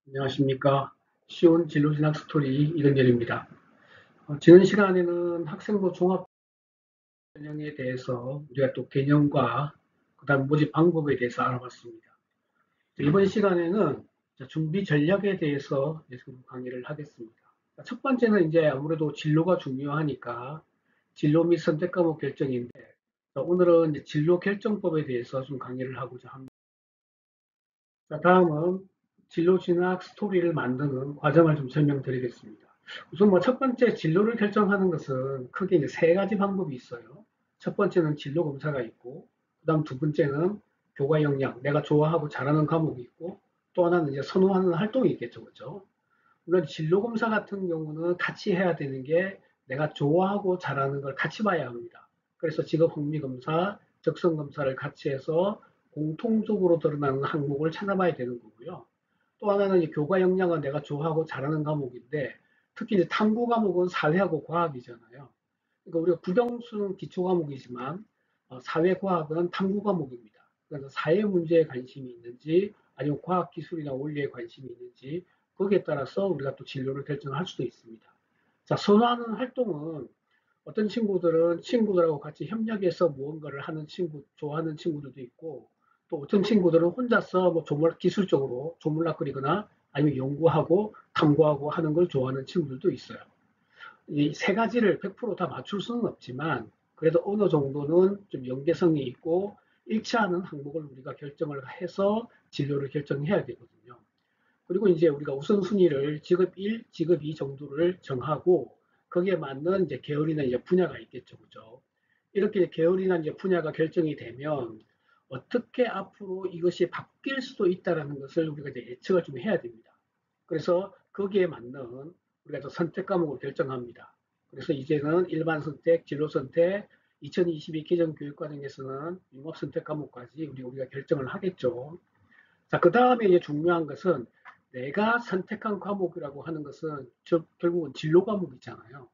안녕하십니까. 쉬운 진로진학 스토리 이근열입니다. 지난 시간에는 학생부 종합 전형에 대해서 우리가 또 개념과 그다음 모집 방법에 대해서 알아봤습니다. 이번 시간에는 준비 전략에 대해서 강의를 하겠습니다. 첫 번째는 이제 아무래도 진로가 중요하니까 진로 및 선택 과목 결정인데, 오늘은 이제 진로 결정법에 대해서 좀 강의를 하고자 합니다. 다음은 진로 진학 스토리를 만드는 과정을 좀 설명드리겠습니다. 우선 뭐 첫 번째 진로를 결정하는 것은 크게 이제 세 가지 방법이 있어요. 첫 번째는 진로 검사가 있고, 그다음 두 번째는 교과 역량, 내가 좋아하고 잘하는 과목이 있고, 또 하나는 이제 선호하는 활동이 있겠죠, 그렇죠? 물론 진로 검사 같은 경우는 같이 해야 되는 게 내가 좋아하고 잘하는 걸 같이 봐야 합니다. 그래서 직업 흥미 검사, 적성 검사를 같이 해서 공통적으로 드러나는 항목을 찾아봐야 되는 거고요. 또 하나는 이 교과 역량은 내가 좋아하고 잘하는 과목인데, 특히 이제 탐구 과목은 사회하고 과학이잖아요. 그러니까 우리가 국영수는 기초 과목이지만 사회과학은 탐구 과목입니다. 그래서 사회 문제에 관심이 있는지 아니면 과학 기술이나 원리에 관심이 있는지 거기에 따라서 우리가 또 진로를 결정할 수도 있습니다. 자, 선호하는 활동은 어떤 친구들은 친구들하고 같이 협력해서 무언가를 하는 친구, 좋아하는 친구들도 있고, 또 어떤 친구들은 혼자서 뭐 기술적으로 조물락거리거나 아니면 연구하고 탐구하고 하는 걸 좋아하는 친구들도 있어요. 이 세 가지를 100%다 맞출 수는 없지만, 그래도 어느 정도는 좀 연계성이 있고 일치하는 항목을 우리가 결정을 해서 진로를 결정해야 되거든요. 그리고 이제 우리가 우선순위를 직업 1, 직업 2 정도를 정하고 거기에 맞는 이제 계열이나 이제 분야가 있겠죠, 그죠? 이렇게 계열이나 이제 분야가 결정이 되면 어떻게 앞으로 이것이 바뀔 수도 있다라는 것을 우리가 이제 예측을 좀 해야 됩니다. 그래서 거기에 맞는 우리가 또 선택 과목을 결정합니다. 그래서 이제는 일반 선택, 진로 선택, 2022 개정 교육과정에서는 융합 선택 과목까지 우리가 결정을 하겠죠. 자, 그 다음에 이제 중요한 것은 내가 선택한 과목이라고 하는 것은 결국은 진로 과목이잖아요.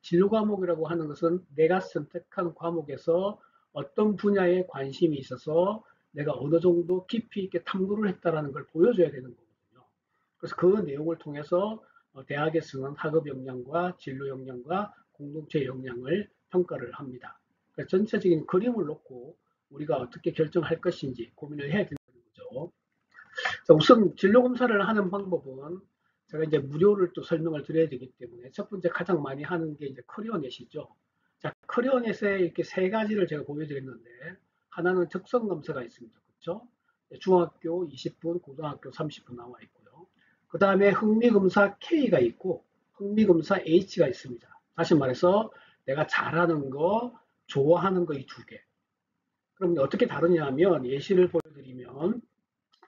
진로 과목이라고 하는 것은 내가 선택한 과목에서 어떤 분야에 관심이 있어서 내가 어느 정도 깊이 있게 탐구를 했다라는 걸 보여줘야 되는 거거든요. 그래서 그 내용을 통해서 대학에서는 학업 역량과 진로 역량과 공동체 역량을 평가를 합니다. 그래서 전체적인 그림을 놓고 우리가 어떻게 결정할 것인지 고민을 해야 되는 거죠. 자, 우선 진로 검사를 하는 방법은 제가 이제 무료를 또 설명을 드려야 되기 때문에 첫 번째 가장 많이 하는 게 이제 커리어넷이죠. 자, 커리어넷에 이렇게 세 가지를 제가 보여드렸는데 하나는 적성 검사가 있습니다. 그렇죠? 중학교 20분, 고등학교 30분 나와 있고요. 그 다음에 흥미검사 K가 있고 흥미검사 H가 있습니다. 다시 말해서 내가 잘하는 거, 좋아하는 거 이 두 개. 그럼 어떻게 다르냐면 예시를 보여드리면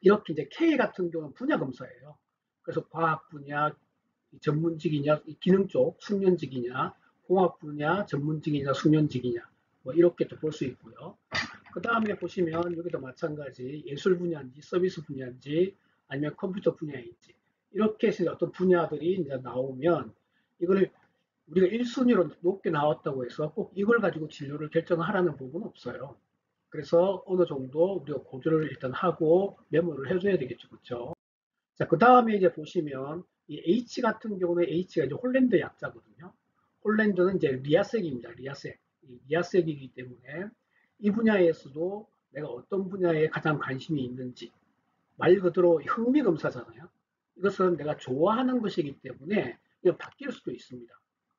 이렇게 이제 K 같은 경우는 분야 검사예요. 그래서 과학 분야, 전문직이냐, 기능 쪽 숙련직이냐, 공학 분야 전문직이냐, 숙련직이냐, 뭐 이렇게 또 볼 수 있고요. 그 다음에 보시면 여기도 마찬가지 예술 분야인지 서비스 분야인지 아니면 컴퓨터 분야인지 이렇게 해서 어떤 분야들이 이제 나오면 이걸 우리가 1순위로 높게 나왔다고 해서 꼭 이걸 가지고 진로를 결정하라는 부분은 없어요. 그래서 어느 정도 우리가 고조를 일단 하고 메모를 해줘야 되겠죠. 그렇죠? 자, 그 다음에 이제 보시면 이 H 같은 경우는 H가 이제 홀랜드 약자거든요. 홀랜드는 이제 리아색입니다. 리아색. 리아색이기 때문에 이 분야에서도 내가 어떤 분야에 가장 관심이 있는지 말 그대로 흥미 검사잖아요. 이것은 내가 좋아하는 것이기 때문에 바뀔 수도 있습니다.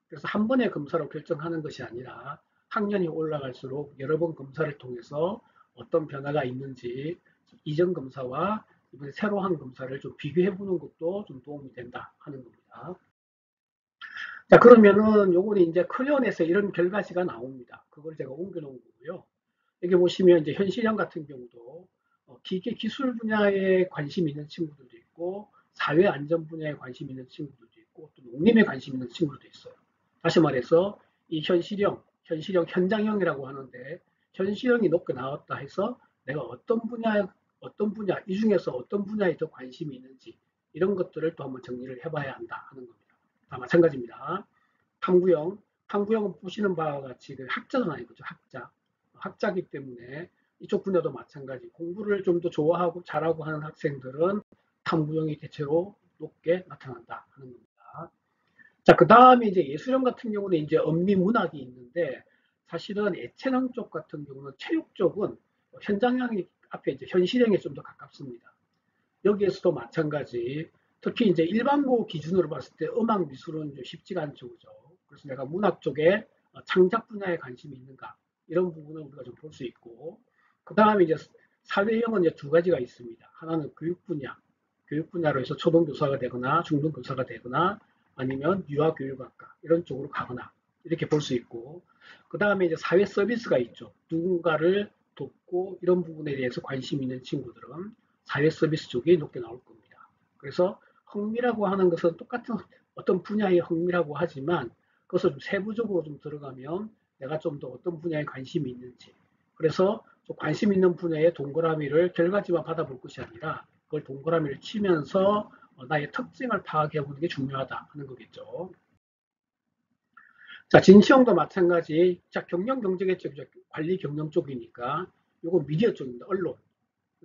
그래서 한 번의 검사로 결정하는 것이 아니라 학년이 올라갈수록 여러 번 검사를 통해서 어떤 변화가 있는지 이전 검사와 이번에 새로 한 검사를 좀 비교해 보는 것도 좀 도움이 된다 하는 겁니다. 자, 그러면은 요거는 이제 클리언에서 이런 결과지가 나옵니다. 그걸 제가 옮겨 놓은 거고요. 여기 보시면 이제 현실형 같은 경우도 기계 기술 분야에 관심 있는 친구들도 있고 사회 안전 분야에 관심 있는 친구들도 있고 또 농림에 관심 있는 친구들도 있어요. 다시 말해서 이 현실형 현장형이라고 하는데 현실형이 높게 나왔다 해서 내가 어떤 분야 이 중에서 어떤 분야에 더 관심이 있는지 이런 것들을 또 한번 정리를 해봐야 한다 하는 겁니다. 다 마찬가지입니다. 탐구형, 탐구형은 보시는 바와 같이 그 학자잖아요, 그죠? 학자기 때문에 이쪽 분야도 마찬가지. 공부를 좀 더 좋아하고 잘하고 하는 학생들은 탐구형이 대체로 높게 나타난다 하는 겁니다. 자, 그 다음에 이제 예술형 같은 경우는 이제 엄미 문학이 있는데, 사실은 예체능 쪽 같은 경우는 체육 쪽은 현장형이 앞에 이제 현실형에 좀 더 가깝습니다. 여기에서도 마찬가지. 특히 이제 일반고 기준으로 봤을 때 음악 미술은 좀 쉽지가 않죠, 그죠? 그래서 내가 문학 쪽에 창작 분야에 관심이 있는가, 이런 부분을 우리가 좀 볼 수 있고, 그 다음에 이제 사회형은 이제 두 가지가 있습니다. 하나는 교육 분야로 해서 초등교사가 되거나 중등교사가 되거나 아니면 유아교육학과 이런 쪽으로 가거나 이렇게 볼 수 있고, 그 다음에 이제 사회 서비스가 있죠. 누군가를 돕고 이런 부분에 대해서 관심 있는 친구들은 사회 서비스 쪽이 높게 나올 겁니다. 그래서 흥미라고 하는 것은 똑같은 어떤 분야의 흥미라고 하지만, 그것을 좀 세부적으로 좀 들어가면 내가 좀 더 어떤 분야에 관심이 있는지, 그래서 좀 관심 있는 분야의 동그라미를 결과지만 받아볼 것이 아니라 그걸 동그라미를 치면서 나의 특징을 파악해 보는 게 중요하다 하는 거겠죠. 자, 진시황도 마찬가지. 자, 경영 경제겠죠. 관리 경영 쪽이니까. 요건 미디어 쪽입니다. 언론.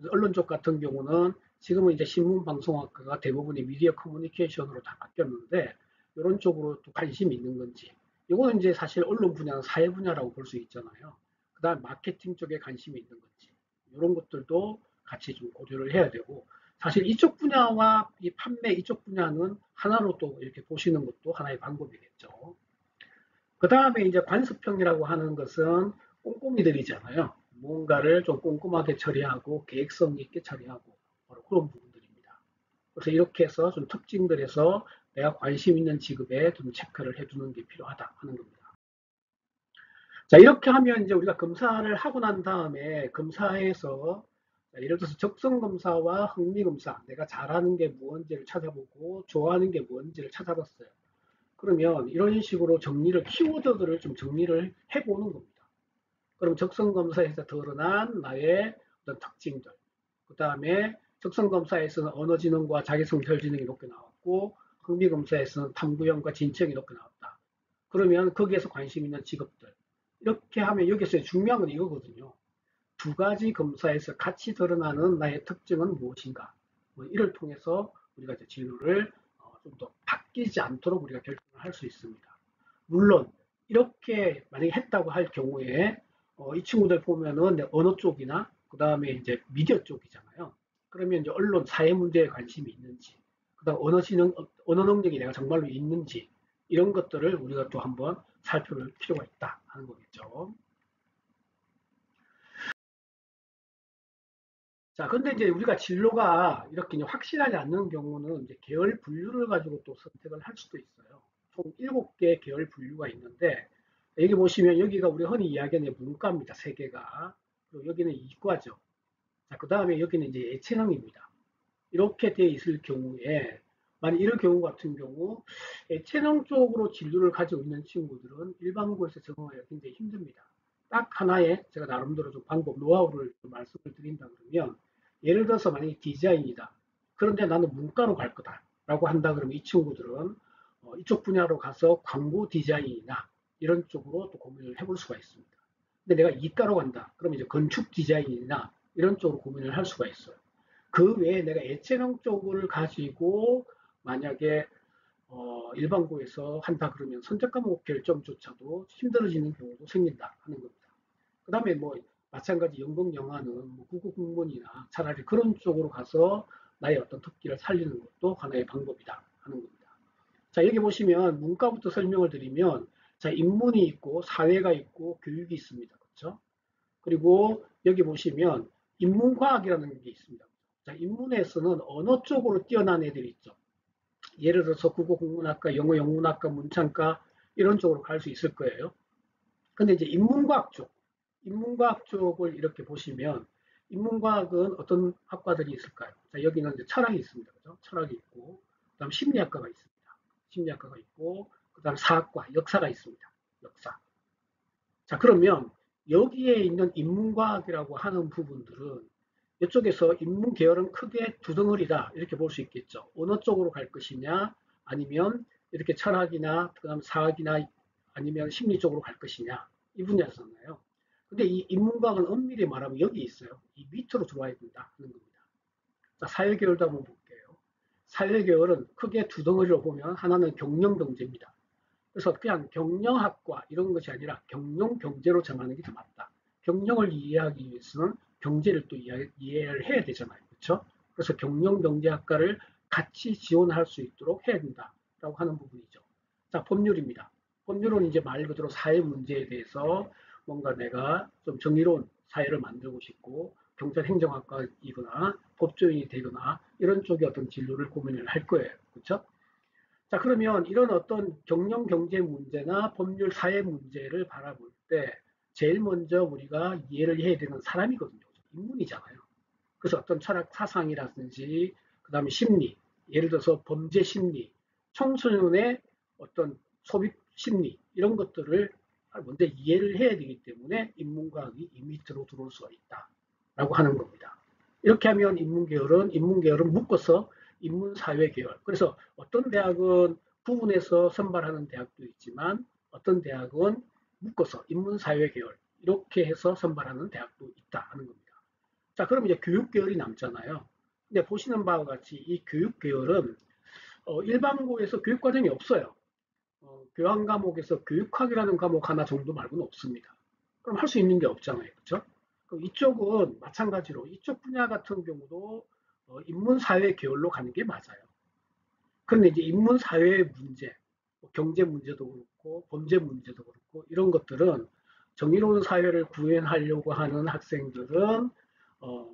언론 쪽 같은 경우는 지금은 이제 신문 방송학과가 대부분이 미디어 커뮤니케이션으로 다 바뀌었는데, 이런 쪽으로 또 관심이 있는 건지. 이거는 이제 사실 언론 분야는 사회 분야라고 볼 수 있잖아요. 그 다음 마케팅 쪽에 관심이 있는 건지. 이런 것들도 같이 좀 고려를 해야 되고, 사실 이쪽 분야와 이 판매 이쪽 분야는 하나로 또 이렇게 보시는 것도 하나의 방법이겠죠. 그 다음에 이제 관습형이라고 하는 것은 꼼꼼이들이잖아요. 무언가를 좀 꼼꼼하게 처리하고 계획성 있게 처리하고 바로 그런 부분들입니다. 그래서 이렇게 해서 좀 특징들에서 내가 관심 있는 직업에 좀 체크를 해두는 게 필요하다 하는 겁니다. 자, 이렇게 하면 이제 우리가 검사를 하고 난 다음에 검사에서 예를 들어서 적성검사와 흥미검사, 내가 잘하는 게 무언지를 찾아보고 좋아하는 게 무언지를 찾아봤어요. 그러면 이런 식으로 정리를, 키워드들을 좀 정리를 해보는 겁니다. 그럼 적성검사에서 드러난 나의 어떤 특징들, 그 다음에 적성검사에서는 언어지능과 자기성찰지능이 높게 나왔고, 흥미검사에서는 탐구형과 진취형이 높게 나왔다. 그러면 거기에서 관심 있는 직업들, 이렇게 하면 여기서 중요한 건 이거거든요. 두 가지 검사에서 같이 드러나는 나의 특징은 무엇인가, 뭐 이를 통해서 우리가 이제 진로를 좀 더 바뀌지 않도록 우리가 결정을 할 수 있습니다. 물론 이렇게 만약에 했다고 할 경우에 이 친구들 보면은 언어 쪽이나 그 다음에 이제 미디어 쪽이잖아요. 그러면 이제 언론 사회 문제에 관심이 있는지, 그다음 언어 능력이 내가 정말로 있는지, 이런 것들을 우리가 또 한번 살펴볼 필요가 있다 하는 거겠죠. 자, 근데 이제 우리가 진로가 이렇게 확실하지 않는 경우는 이제 계열 분류를 가지고 또 선택을 할 수도 있어요. 총 7개 계열 분류가 있는데, 여기 보시면 여기가 우리 흔히 이야기하는 문과입니다. 3개가. 그리고 여기는 이과죠. 자, 그 다음에 여기는 이제 예체능입니다. 이렇게 돼 있을 경우에, 만약 이런 경우 같은 경우, 예체능 쪽으로 진로를 가지고 있는 친구들은 일반고에서 적응하기가 굉장히 힘듭니다. 딱 하나의 제가 나름대로 좀 방법, 노하우를 좀 말씀을 드린다 그러면, 예를 들어서 만약에 디자인이다. 그런데 나는 문과로 갈 거다. 라고 한다 그러면 이 친구들은 이쪽 분야로 가서 광고 디자인이나 이런 쪽으로 또 고민을 해볼 수가 있습니다. 근데 내가 이과로 간다. 그러면 이제 건축 디자인이나 이런 쪽으로 고민을 할 수가 있어요. 그 외에 내가 예체능 쪽을 가지고 만약에 일반고에서 한다 그러면 선택 과목 결정조차도 힘들어지는 경우도 생긴다 하는 겁니다. 그 다음에 뭐 마찬가지 연극 영화는 뭐 국어 국문이나 차라리 그런 쪽으로 가서 나의 어떤 특기를 살리는 것도 하나의 방법이다 하는 겁니다. 자, 여기 보시면 문과부터 설명을 드리면, 자, 인문이 있고 사회가 있고 교육이 있습니다. 그렇죠? 그리고 여기 보시면 인문과학이라는 게 있습니다. 자, 인문에서는 언어 쪽으로 뛰어난 애들이 있죠. 예를 들어서 국어 국문학과, 영어 영문학과, 문창과 이런 쪽으로 갈 수 있을 거예요. 근데 이제 인문과학 쪽을 이렇게 보시면 인문과학은 어떤 학과들이 있을까요? 자, 여기는 이제 철학이 있습니다. 그죠? 철학이 있고, 그다음 심리학과가 있습니다. 심리학과가 있고, 그다음 사학과, 역사가 있습니다. 역사. 자, 그러면 여기에 있는 인문과학이라고 하는 부분들은 이쪽에서 인문 계열은 크게 두 덩어리다 이렇게 볼 수 있겠죠. 어느 쪽으로 갈 것이냐, 아니면 이렇게 철학이나 그다음 사학이나 아니면 심리 쪽으로 갈 것이냐, 이 분야잖아요. 근데 이 인문과학은 엄밀히 말하면 여기 있어요. 이 밑으로 들어와야 된다 하는 겁니다. 자, 사회계열도 한번 볼게요. 사회계열은 크게 두 덩어리로 보면 하나는 경영경제입니다. 그래서 그냥 경영학과 이런 것이 아니라 경영경제로 정하는 게 더 맞다. 경영을 이해하기 위해서는 경제를 또 이해를 해야 되잖아요. 그렇죠? 그래서 경영경제학과를 같이 지원할 수 있도록 해야 된다라고 하는 부분이죠. 자, 법률입니다. 법률은 이제 말 그대로 사회 문제에 대해서 뭔가 내가 좀 정의로운 사회를 만들고 싶고 경찰행정학과이거나 법조인이 되거나 이런 쪽의 어떤 진로를 고민을 할 거예요. 그렇죠? 자, 그러면 이런 어떤 경영 경제 문제나 법률 사회 문제를 바라볼 때 제일 먼저 우리가 이해를 해야 되는 사람이거든요. 인문이잖아요. 그래서 어떤 철학 사상이라든지 그다음에 심리, 예를 들어서 범죄 심리, 청소년의 어떤 소비 심리 이런 것들을 먼저 이해를 해야 되기 때문에 인문과학이 이 밑으로 들어올 수가 있다라고 하는 겁니다. 이렇게 하면 인문계열은 묶어서 인문사회계열. 그래서 어떤 대학은 부분해서 선발하는 대학도 있지만 어떤 대학은 묶어서 인문사회계열 이렇게 해서 선발하는 대학도 있다 하는 겁니다. 자, 그럼 이제 교육계열이 남잖아요. 근데 보시는 바와 같이 이 교육계열은 일반고에서 교육과정이 없어요. 교환 과목에서 교육학이라는 과목 하나 정도 말고는 없습니다. 그럼 할 수 있는 게 없잖아요. 그렇죠? 그럼 이쪽은 마찬가지로 이쪽 분야 같은 경우도 인문사회 계열로 가는 게 맞아요. 그런데 이제 인문사회 문제, 경제 문제도 그렇고 범죄 문제도 그렇고 이런 것들은 정의로운 사회를 구현하려고 하는 학생들은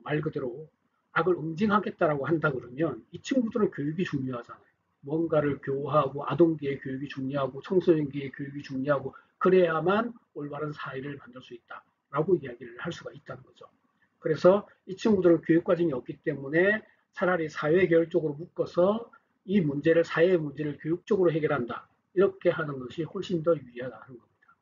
말 그대로 악을 응징하겠다라고 한다 그러면 이 친구들은 교육이 중요하잖아요. 뭔가를 교화하고 아동기의 교육이 중요하고 청소년기의 교육이 중요하고 그래야만 올바른 사회를 만들 수 있다라고 이야기를 할 수가 있다는 거죠. 그래서 이 친구들은 교육 과정이 없기 때문에 차라리 사회계열 쪽으로 묶어서 이 문제를 사회의 문제를 교육적으로 해결한다. 이렇게 하는 것이 훨씬 더 유리하다는 겁니다.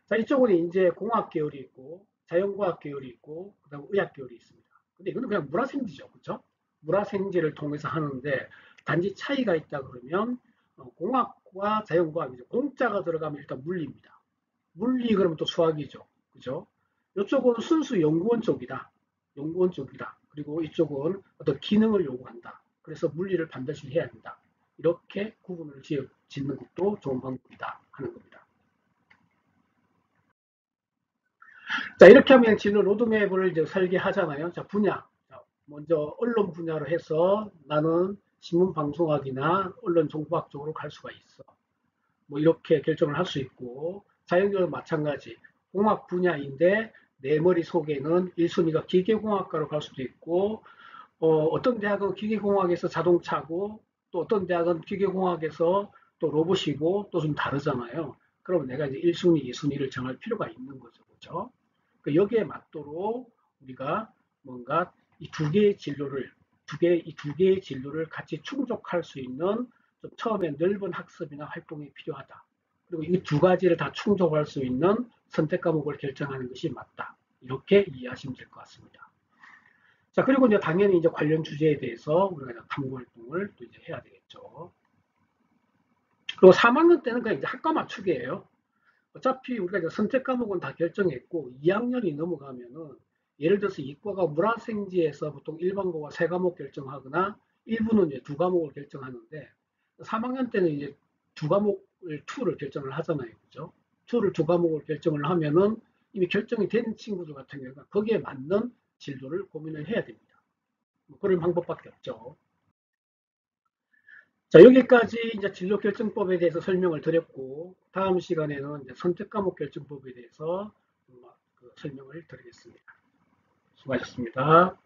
자, 이쪽은 이제 공학 계열이 있고 자연과학 계열이 있고 그다음 의학 계열이 있습니다. 근데 이거는 그냥 물화생지죠. 그렇죠? 물화생지를 통해서 하는데 단지 차이가 있다 그러면 공학과 자연과학이죠. 공자가 들어가면 일단 물리입니다. 물리 그러면 또 수학이죠. 그죠? 이쪽은 순수 연구원 쪽이다. 연구원 쪽이다. 그리고 이쪽은 어떤 기능을 요구한다. 그래서 물리를 반드시 해야 된다. 이렇게 구분을 짓는 것도 좋은 방법이다 하는 겁니다. 자, 이렇게 하면 진로 로드맵을 이제 설계하잖아요. 자, 분야. 자, 먼저 언론 분야로 해서 나는 신문방송학이나 언론정보학 쪽으로 갈 수가 있어. 뭐 이렇게 결정을 할 수 있고 자연계열은 마찬가지. 공학 분야인데 내 머릿속에는 1순위가 기계공학과로 갈 수도 있고 어떤 대학은 기계공학에서 자동차고 또 어떤 대학은 기계공학에서 또 로봇이고 또 좀 다르잖아요. 그러면 내가 이제 1순위, 2순위를 정할 필요가 있는 거죠. 그렇죠? 여기에 맞도록 우리가 뭔가 이 두 개의 진로를 이 두 개의 진로를 같이 충족할 수 있는 좀 처음에 넓은 학습이나 활동이 필요하다. 그리고 이 두 가지를 다 충족할 수 있는 선택 과목을 결정하는 것이 맞다. 이렇게 이해하시면 될 것 같습니다. 자, 그리고 이제 당연히 이제 관련 주제에 대해서 우리가 탐구 활동을 또 이제 해야 되겠죠. 그리고 3학년 때는 그냥 이제 학과 맞추기예요. 어차피 우리가 이제 선택 과목은 다 결정했고 2학년이 넘어가면은 예를 들어서 이과가 물화생지에서 보통 일반고가 3과목 결정하거나 일부는 이제 2과목을 결정하는데 3학년 때는 이제 2과목을 2를 결정을 하잖아요. 그죠? 2를 2과목을 결정을 하면은 이미 결정이 된 친구들 같은 경우는 거기에 맞는 진로를 고민을 해야 됩니다. 뭐 그런 방법밖에 없죠. 자, 여기까지 이제 진로 결정법에 대해서 설명을 드렸고, 다음 시간에는 이제 선택 과목 결정법에 대해서 설명을 드리겠습니다. 수고하셨습니다.